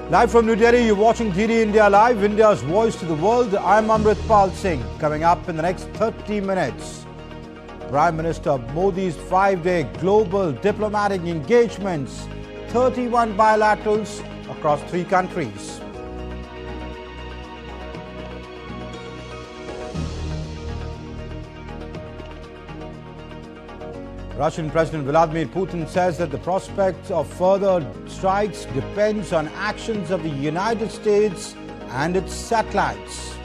Live from New Delhi, you're watching GD India Live, India's voice to the world. I'm Amritpal Singh. Coming up in the next 30 minutes, Prime Minister Modi's 5-day global diplomatic engagements, 31 bilaterals across 3 countries. Russian President Vladimir Putin says that the prospect of further strikes depends on actions of the United States and its satellites.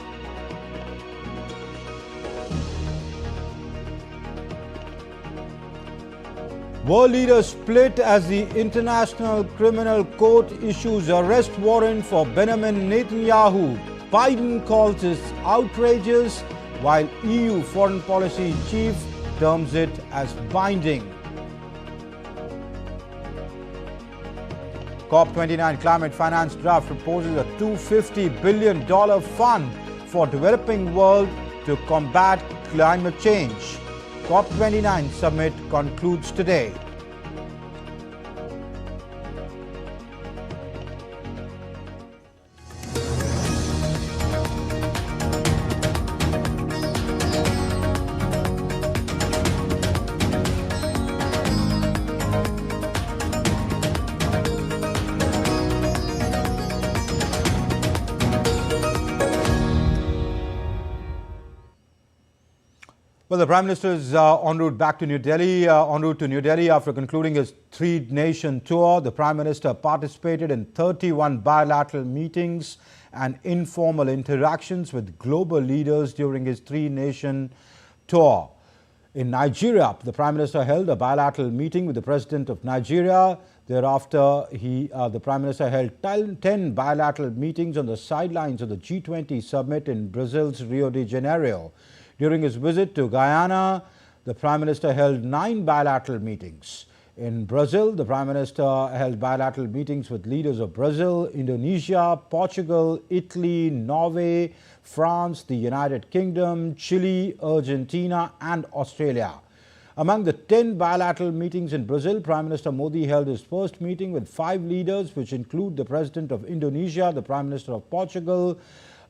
World leaders split as the International Criminal Court issues arrest warrant for Benjamin Netanyahu. Biden calls this outrageous, while EU foreign policy chief terms it as binding. COP29 climate finance draft proposes a $250 billion fund for developing world to combat climate change. COP29 summit concludes today. Well, the Prime Minister is en route back to New Delhi. En route to New Delhi after concluding his 3-nation tour, the Prime Minister participated in 31 bilateral meetings and informal interactions with global leaders during his 3-nation tour. In Nigeria, the Prime Minister held a bilateral meeting with the President of Nigeria. Thereafter, the Prime Minister held 10 bilateral meetings on the sidelines of the G20 summit in Brazil's Rio de Janeiro. During his visit to Guyana, the Prime Minister held 9 bilateral meetings. In Brazil, the Prime Minister held bilateral meetings with leaders of Brazil, Indonesia, Portugal, Italy, Norway, France, the United Kingdom, Chile, Argentina and Australia. Among the 10 bilateral meetings in Brazil, Prime Minister Modi held his first meeting with 5 leaders, which include the President of Indonesia, the Prime Minister of Portugal,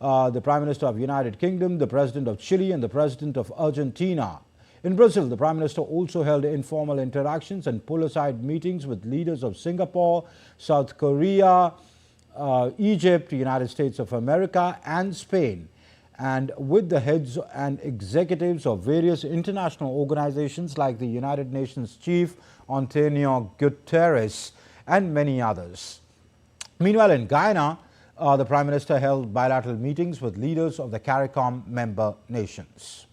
the Prime Minister of the United Kingdom, the President of Chile and the President of Argentina. In Brazil, the Prime Minister also held informal interactions and pull-aside meetings with leaders of Singapore, South Korea, Egypt, the United States of America and Spain, and with the heads and executives of various international organizations like the United Nations Chief Antonio Guterres and many others. Meanwhile, in Guyana, the Prime Minister held bilateral meetings with leaders of the CARICOM member nations.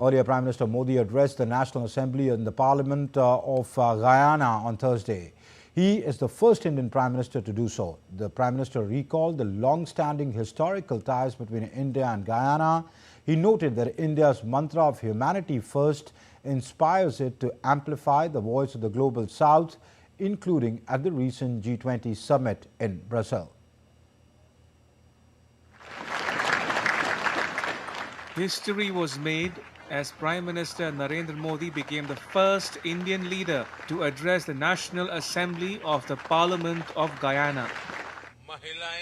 Earlier, Prime Minister Modi addressed the National Assembly and the Parliament of Guyana on Thursday. He is the first Indian Prime Minister to do so. The Prime Minister recalled the long-standing historical ties between India and Guyana. He noted that India's mantra of humanity first inspires it to amplify the voice of the global South, including at the recent G20 summit in Brazil. History was made as Prime Minister Narendra Modi became the first Indian leader to address the National Assembly of the Parliament of Guyana.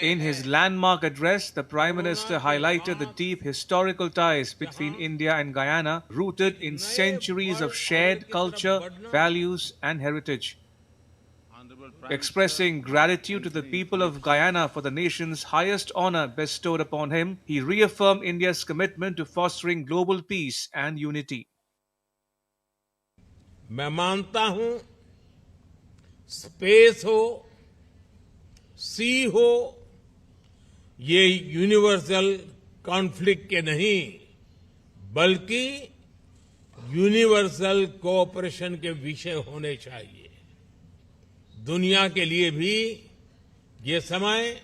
In his landmark address, the Prime Minister highlighted the deep historical ties between India and Guyana, rooted in centuries of shared culture, values and heritage. Expressing gratitude to the people of Guyana for the nation's highest honor bestowed upon him, he reaffirmed India's commitment to fostering global peace and unity. मैं मानता हूं space हो, सी हो, ये universal conflict के नहीं बल्कि universal cooperation के विषय होने चाहिए। दुनिया के लिए भी ये समय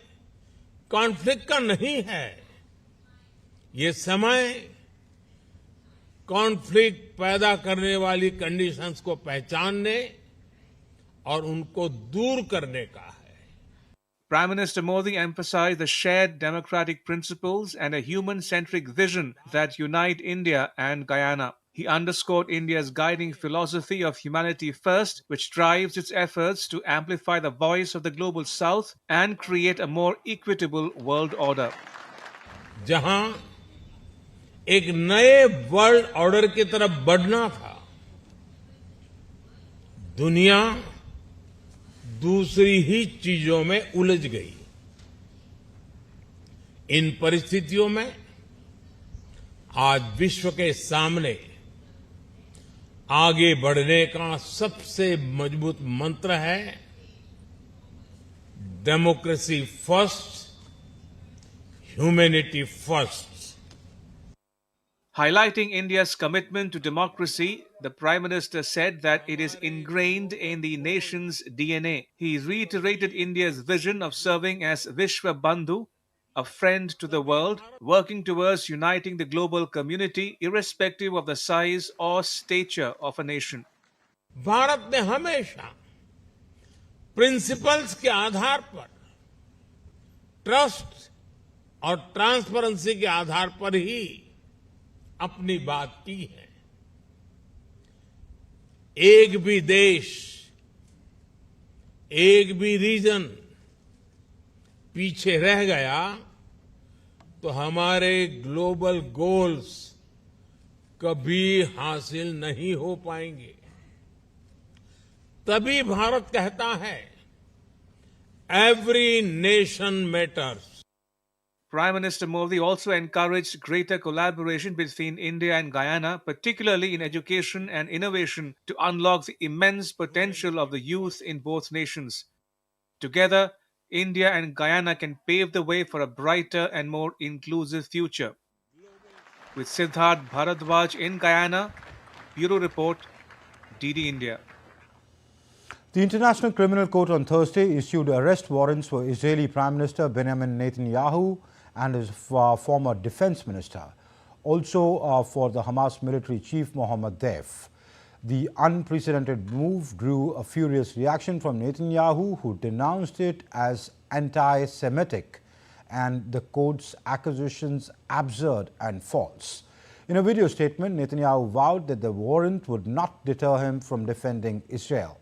कॉन्फ्लिक्ट का नहीं है। ये समय कॉन्फ्लिक्ट पैदा करने वाली कंडीशंस को पहचानने और उनको दूर करने का है। Prime Minister Modi emphasized the shared democratic principles and a human-centric vision that unite India and Guyana. He underscored India's guiding philosophy of humanity first, which drives its efforts to amplify the voice of the global south and create a more equitable world order. जहां एक नए world order की तरफ बढ़ना था, दुनिया दूसरी ही चीजों में उलझ गई। इन परिस्थितियों में आज विश्व के सामने आगे बढ़ने का सबसे मजबूत मंत्र है democracy first, humanity first. Highlighting India's commitment to democracy, the Prime Minister said that it is ingrained in the nation's DNA. He reiterated India's vision of serving as Vishwa Bandhu, a friend to the world, working towards uniting the global community irrespective of the size or stature of a nation. Bharat ने हमेशा principles के आधार पर, trust और transparency के आधार पर ही अपनी बात की है। एक भी देश, एक भी रीजन पीछे रह गया तो हमारे ग्लोबल गोल्स कभी हासिल नहीं हो पाएंगे। तभी भारत कहता है every nation matters. Prime Minister Modi also encouraged greater collaboration between India and Guyana, particularly in education and innovation, to unlock the immense potential of the youth in both nations. Together, India and Guyana can pave the way for a brighter and more inclusive future. With Siddharth Bharadwaj in Guyana, Bureau Report, DD India. The International Criminal Court on Thursday issued arrest warrants for Israeli Prime Minister Benjamin Netanyahu and his former defense minister, also for the Hamas military chief Mohammed Deif. The unprecedented move drew a furious reaction from Netanyahu, who denounced it as anti-Semitic and the court's accusations absurd and false. In a video statement, Netanyahu vowed that the warrant would not deter him from defending Israel.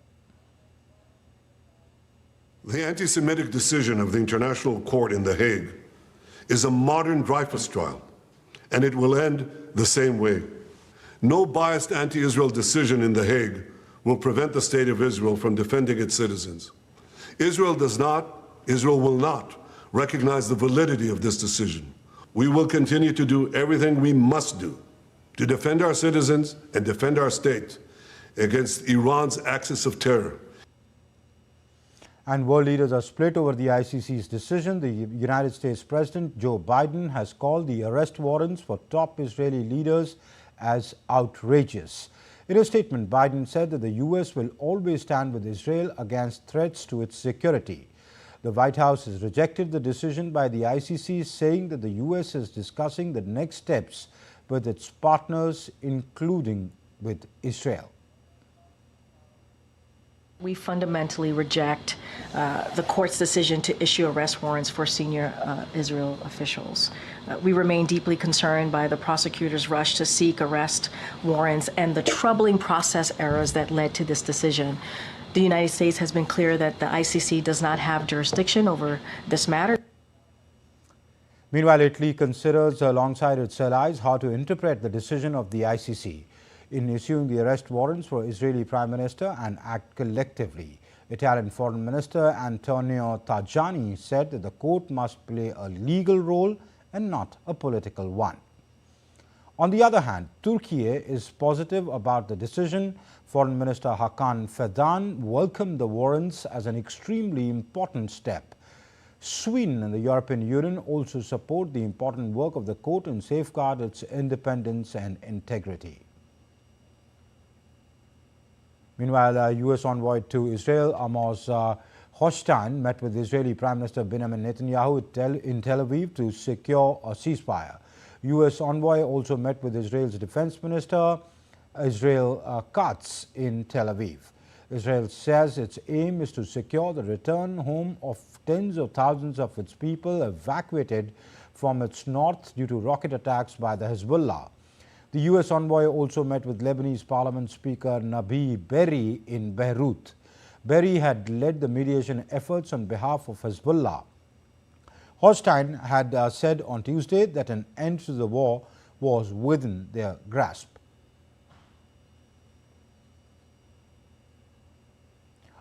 The anti-Semitic decision of the International Court in The Hague is a modern Dreyfus trial, and it will end the same way. No biased anti-Israel decision in The Hague will prevent the State of Israel from defending its citizens. Israel will not recognize the validity of this decision. We will continue to do everything we must do to defend our citizens and defend our state against Iran's axis of terror. And world leaders are split over the ICC's decision. The United States President Joe Biden has called the arrest warrants for top Israeli leaders as outrageous. In a statement, Biden said that the U.S. will always stand with Israel against threats to its security. The White House has rejected the decision by the ICC, saying that the U.S. is discussing the next steps with its partners, including with Israel. We fundamentally reject the court's decision to issue arrest warrants for senior Israel officials. We remain deeply concerned by the prosecutor's rush to seek arrest warrants and the troubling process errors that led to this decision. The United States has been clear that the ICC does not have jurisdiction over this matter. Meanwhile, Italy considers, alongside its allies, how to interpret the decision of the ICC in issuing the arrest warrants for Israeli Prime Minister and act collectively. Italian Foreign Minister Antonio Tajani said that the court must play a legal role and not a political one. On the other hand, Turkey is positive about the decision. Foreign Minister Hakan Fidan welcomed the warrants as an extremely important step. Sweden and the European Union also support the important work of the court and safeguard its independence and integrity. Meanwhile, U.S. envoy to Israel Amos Hochstein met with Israeli Prime Minister Benjamin Netanyahu in Tel Aviv to secure a ceasefire. U.S. envoy also met with Israel's Defense Minister Israel Katz in Tel Aviv. Israel says its aim is to secure the return home of tens of thousands of its people evacuated from its north due to rocket attacks by the Hezbollah. The U.S. envoy also met with Lebanese Parliament Speaker Nabi Berri in Beirut. Berri had led the mediation efforts on behalf of Hezbollah. Holstein had said on Tuesday that an end to the war was within their grasp.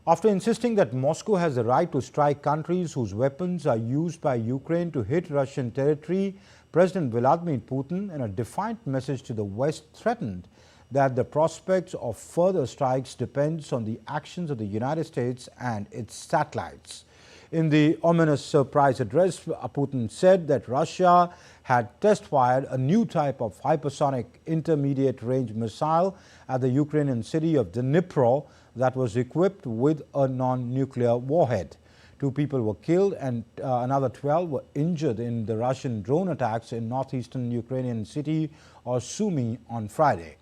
After insisting that Moscow has the right to strike countries whose weapons are used by Ukraine to hit Russian territory, President Vladimir Putin, in a defiant message to the West, threatened that the prospects of further strikes depends on the actions of the United States and its satellites. In the ominous surprise address, Putin said that Russia had test-fired a new type of hypersonic intermediate-range missile at the Ukrainian city of Dnipro that was equipped with a non-nuclear warhead. 2 people were killed and another 12 were injured in the Russian drone attacks in northeastern Ukrainian city of Sumy on Friday.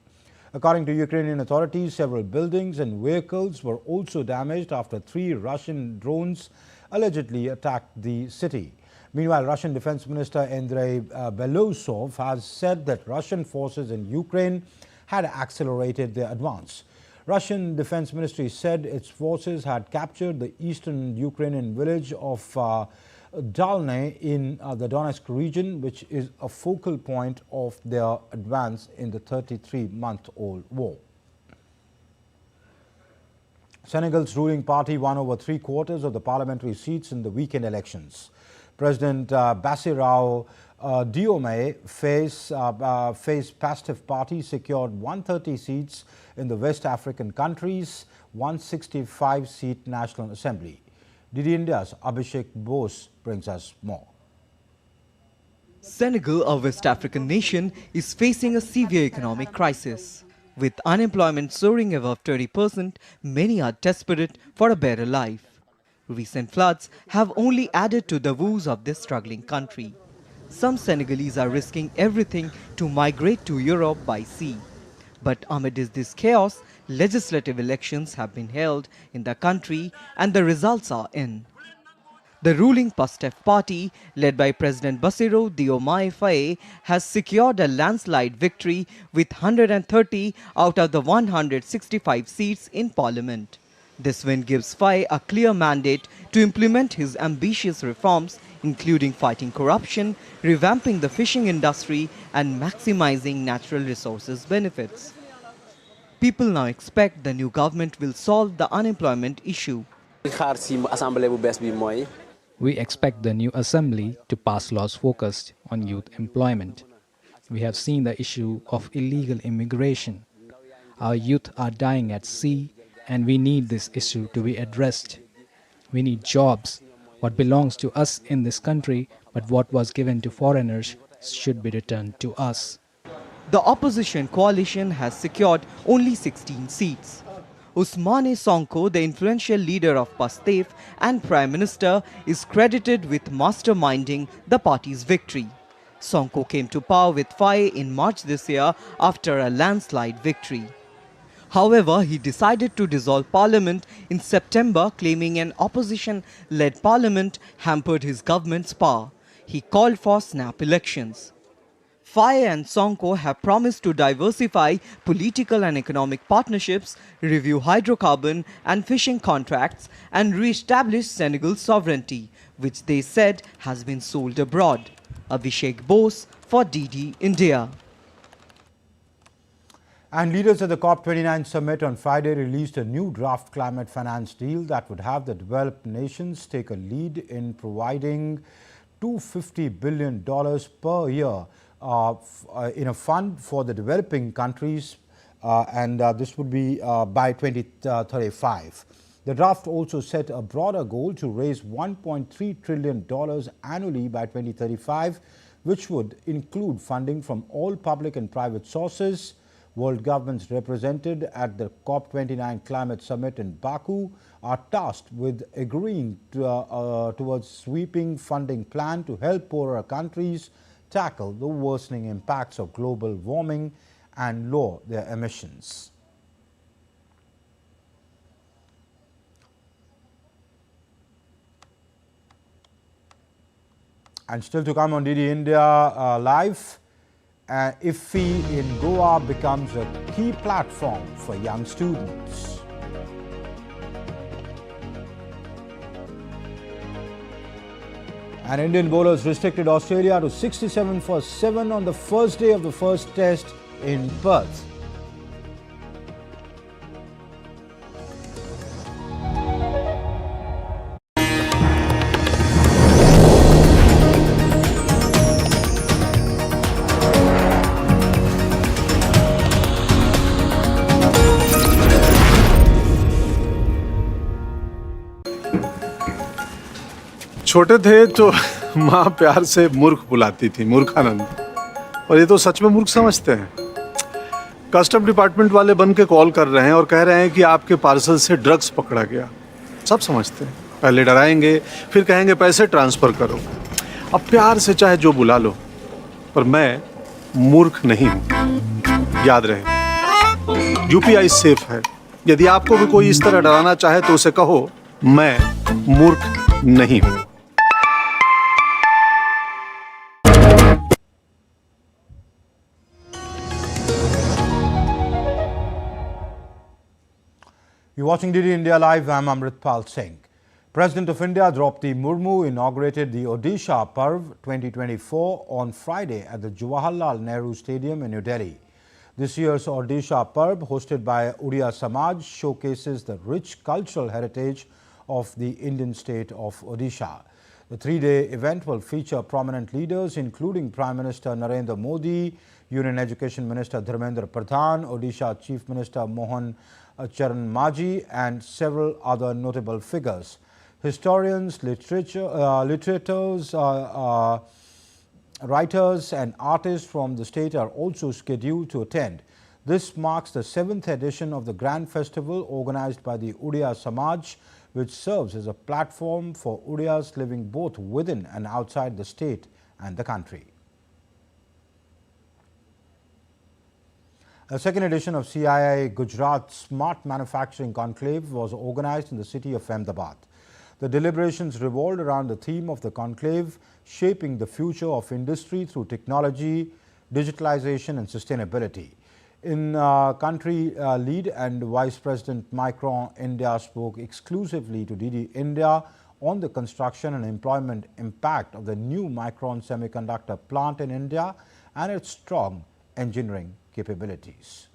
According to Ukrainian authorities, several buildings and vehicles were also damaged after 3 Russian drones allegedly attacked the city. Meanwhile, Russian Defense Minister Andrei Belousov has said that Russian forces in Ukraine had accelerated their advance. Russian Defense Ministry said its forces had captured the eastern Ukrainian village of Dalny in the Donetsk region, which is a focal point of their advance in the 33-month-old war. Senegal's ruling party won over 3/4 of the parliamentary seats in the weekend elections. President Bassirou Diomaye Faye's PASTEF party secured 130 seats in the West African country's 165-seat National Assembly. DD India's Abhishek Bose brings us more. Senegal, a West African nation, is facing a severe economic crisis. With unemployment soaring above 20%, many are desperate for a better life. Recent floods have only added to the woes of this struggling country. Some Senegalese are risking everything to migrate to Europe by sea. But amidst this chaos, legislative elections have been held in the country and the results are in. The ruling PASTEF party, led by President Bassirou Diomaye Faye, has secured a landslide victory with 130 out of the 165 seats in parliament. This win gives Faye a clear mandate to implement his ambitious reforms, including fighting corruption, revamping the fishing industry, and maximizing natural resources benefits. People now expect the new government will solve the unemployment issue. We expect the new assembly to pass laws focused on youth employment. We have seen the issue of illegal immigration. Our youth are dying at sea, and we need this issue to be addressed. We need jobs. What belongs to us in this country, but what was given to foreigners, should be returned to us. The opposition coalition has secured only 16 seats. Ousmane Sonko, the influential leader of PASTEF and Prime Minister, is credited with masterminding the party's victory. Sonko came to power with Faye in March this year after a landslide victory. However, he decided to dissolve parliament in September, claiming an opposition-led parliament hampered his government's power. He called for snap elections. Faye and Sonko have promised to diversify political and economic partnerships, review hydrocarbon and fishing contracts, and re-establish Senegal's sovereignty, which they said has been sold abroad. Abhishek Bose for DD India. And leaders at the COP29 summit on Friday released a new draft climate finance deal that would have the developed nations take a lead in providing $250 billion per year in a fund for the developing countries, and this would be by 2035. The draft also set a broader goal to raise $1.3 trillion annually by 2035, which would include funding from all public and private sources. World governments represented at the COP29 climate summit in Baku are tasked with agreeing towards sweeping funding plan to help poorer countries tackle the worsening impacts of global warming and lower their emissions. And still to come on DD India Live, IFFI in Goa becomes a key platform for young students. And Indian bowlers restricted Australia to 67 for 7 on the first day of the first test in Perth. छोटे थे तो माँ प्यार से मूर्ख बुलाती थी, मूर्खानंद। और ये तो सच में मूर्ख समझते हैं। कस्टम डिपार्टमेंट वाले बन के कॉल कर रहे हैं और कह रहे हैं कि आपके पार्सल से ड्रग्स पकड़ा गया। सब समझते हैं। पहले डराएंगे, फिर कहेंगे पैसे ट्रांसफ़र करो। अब प्यार से चाहे जो बुला लो, पर मैं मूर्ख नहीं हूँ। याद रहे, यूपीआई सेफ है। यदि आपको भी कोई इस तरह डराना चाहे तो उसे कहो, मैं मूर्ख नहीं हूँ। You're watching DD India Live. I'm Amritpal Singh. President of India Draupadi Murmu inaugurated the Odisha Parba 2024 on Friday at the Jawaharlal Nehru Stadium in New Delhi. This year's Odisha Parba, hosted by Odia Samaj, showcases the rich cultural heritage of the Indian state of Odisha. The three-day event will feature prominent leaders including Prime Minister Narendra Modi, Union Education Minister Dharmendra Pradhan, Odisha Chief Minister Mohan Charan Maji and several other notable figures. Historians, literators, writers and artists from the state are also scheduled to attend. This marks the 7th edition of the Grand Festival organized by the Odia Samaj, which serves as a platform for Odiyas living both within and outside the state and the country. A second edition of CII Gujarat Smart Manufacturing Conclave was organized in the city of Ahmedabad. The deliberations revolved around the theme of the conclave, shaping the future of industry through technology, digitalization and sustainability. In country lead and Vice President Micron India spoke exclusively to DD India on the construction and employment impact of the new Micron Semiconductor plant in India and its strong engineering capabilities.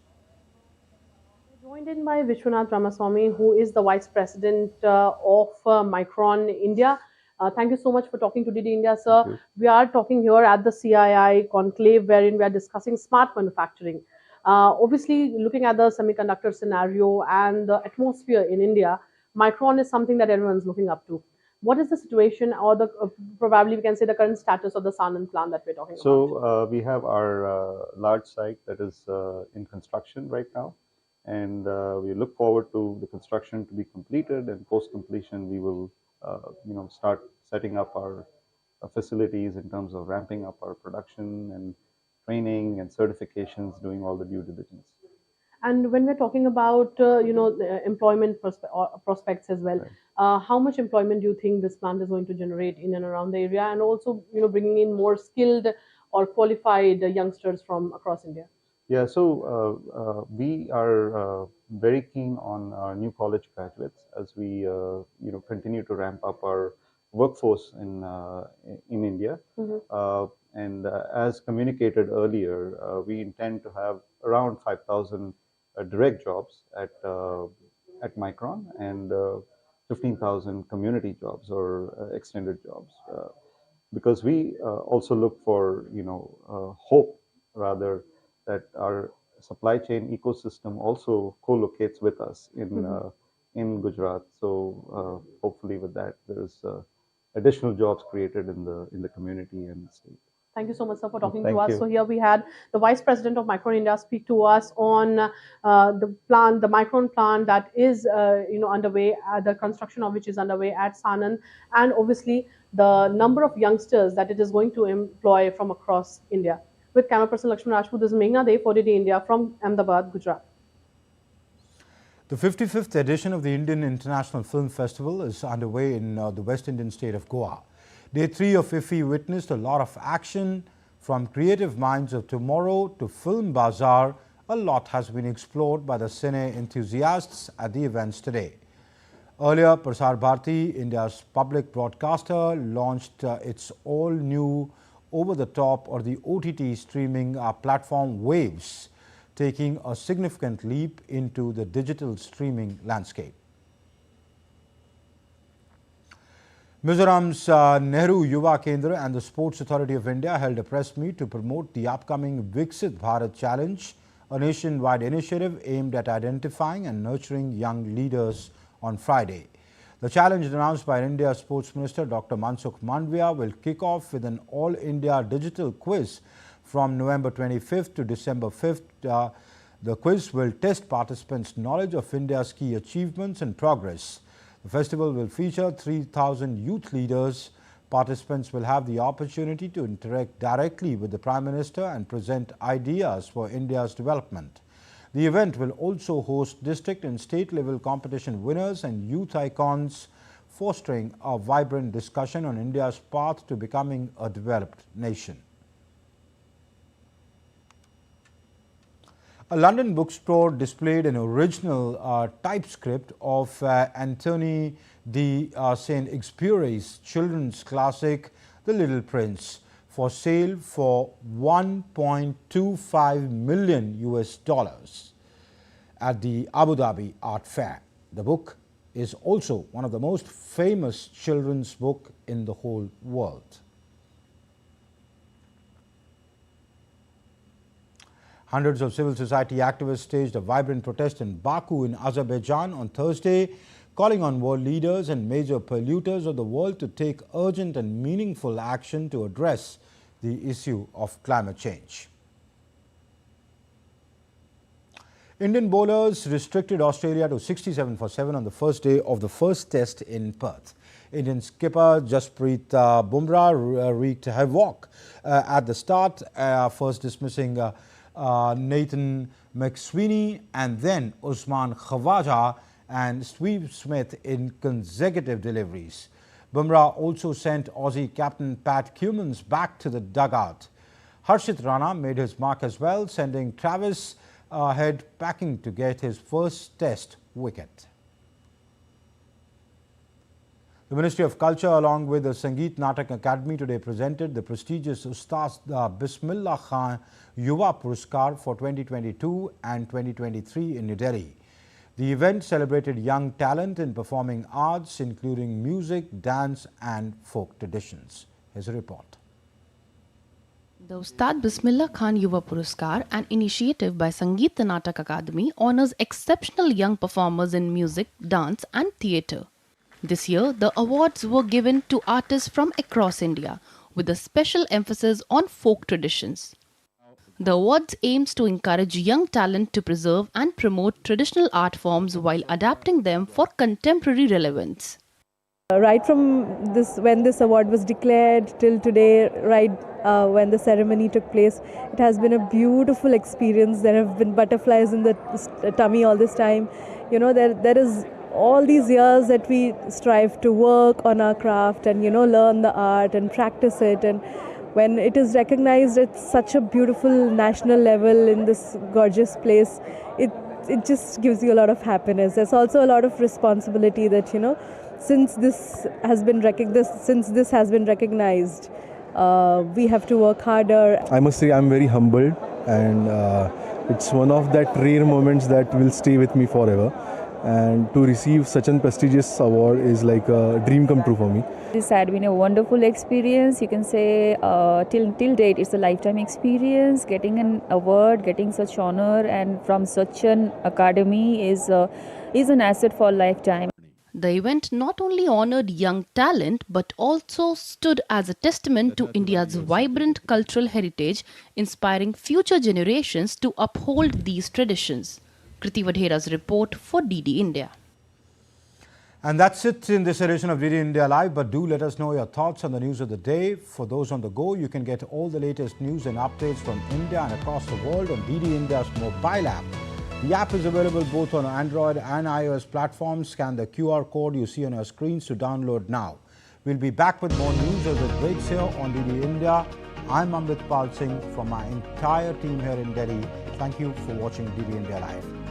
Joined in by Vishwanath Ramaswamy, who is the Vice President of Micron India. Thank you so much for talking to DD India, sir. We are talking here at the CII conclave wherein we are discussing smart manufacturing. Obviously, looking at the semiconductor scenario and the atmosphere in India, Micron is something that everyone's looking up to. What is the situation or the probably we can say the current status of the Sanand plant that we're talking about? So we have our large site that is in construction right now, and we look forward to the construction to be completed, and post completion we will start setting up our facilities in terms of ramping up our production and training and certifications, doing all the due diligence. And when we're talking about employment prospects as well, how much employment do you think this plant is going to generate in and around the area, and also bringing in more skilled or qualified youngsters from across India? Yeah, so we are very keen on our new college graduates as we continue to ramp up our workforce in India. Mm-hmm. And as communicated earlier, we intend to have around 5,000 direct jobs at Micron and 15,000 community jobs or extended jobs, because we also look for hope rather that our supply chain ecosystem also co-locates with us in Gujarat. So hopefully with that there's additional jobs created in the community and the state. Thank you so much, sir, for talking to us. So here we had the Vice President of Micron India speak to us on the Micron plant that is underway, the construction of which is underway at Sanand, and obviously the number of youngsters that it is going to employ from across India. With camera person Lakshman Rajput, this is Meghna Dev for DD India from Ahmedabad, Gujarat. The 55th edition of the Indian International Film Festival is underway in the West Indian state of Goa. Day 3 of IFFI witnessed a lot of action From creative minds of tomorrow to film bazaar, a lot has been explored by the cine enthusiasts at the events today. Earlier, Prasar Bharati, India's public broadcaster, launched its all-new over-the-top or the OTT streaming platform Waves, taking a significant leap into the digital streaming landscape. Mizoram's Nehru Yuva Kendra and the Sports Authority of India held a press meet to promote the upcoming Viksit Bharat Challenge, a nationwide initiative aimed at identifying and nurturing young leaders on Friday. The challenge announced by India's Sports Minister Dr. Mansukh Mandavia will kick off with an all-India digital quiz from November 25th to December 5th. The quiz will test participants' knowledge of India's key achievements and progress. The festival will feature 3,000 youth leaders. Participants will have the opportunity to interact directly with the Prime Minister and present ideas for India's development. The event will also host district and state level competition winners and youth icons, fostering a vibrant discussion on India's path to becoming a developed nation. A London bookstore displayed an original typescript of Anthony de Saint-Exupéry's children's classic, The Little Prince, for sale for $1.25 million at the Abu Dhabi Art Fair. The book is also one of the most famous children's books in the whole world. Hundreds of civil society activists staged a vibrant protest in Baku in Azerbaijan on Thursday, calling on world leaders and major polluters of the world to take urgent and meaningful action to address the issue of climate change. Indian bowlers restricted Australia to 67 for 7 on the first day of the first test in Perth. Indian skipper Jasprit Bumrah wreaked havoc at the start, first dismissing Nathan McSweeney and then Usman Khawaja and Steve Smith in consecutive deliveries. Bumrah also sent Aussie captain Pat Cummins back to the dugout. Harshit Rana made his mark as well, sending Travis Head packing to get his first test wicket. The Ministry of Culture, along with the Sangeet Natak Academy, today presented the prestigious Ustad Bismillah Khan Yuva Puraskar for 2022 and 2023 in New Delhi. The event celebrated young talent in performing arts, including music, dance and folk traditions. Here's a report. The Ustad Bismillah Khan Yuva Puraskar, an initiative by Sangeet Natak Academy, honors exceptional young performers in music, dance and theatre. This year, the awards were given to artists from across India, with a special emphasis on folk traditions. The awards aims to encourage young talent to preserve and promote traditional art forms while adapting them for contemporary relevance. Right from when this award was declared till today, when the ceremony took place, it has been a beautiful experience. There have been butterflies in the tummy all this time. You know, there is all these years that we strive to work on our craft and, learn the art and practice it. And when it is recognized at such a beautiful national level in this gorgeous place, it just gives you a lot of happiness. There's also a lot of responsibility that, since this has been recognized, we have to work harder. I must say I'm very humbled, and it's one of that rare moments that will stay with me forever. And to receive such a prestigious award is like a dream come true for me. This had been a wonderful experience. You can say till date it's a lifetime experience. Getting an award, getting such honor and from such an academy is an asset for a lifetime. The event not only honored young talent but also stood as a testament to India's vibrant cultural heritage, inspiring future generations to uphold these traditions. Kriti Vadhera's report for DD India. And that's it in this edition of DD India Live, but do let us know your thoughts on the news of the day. For those on the go, you can get all the latest news and updates from India and across the world on DD India's mobile app. The app is available both on Android and iOS platforms. Scan the QR code you see on your screens to download now. We'll be back with more news as it breaks here on DD India. I'm Amrit Pal Singh from my entire team here in Delhi. Thank you for watching DD India Live.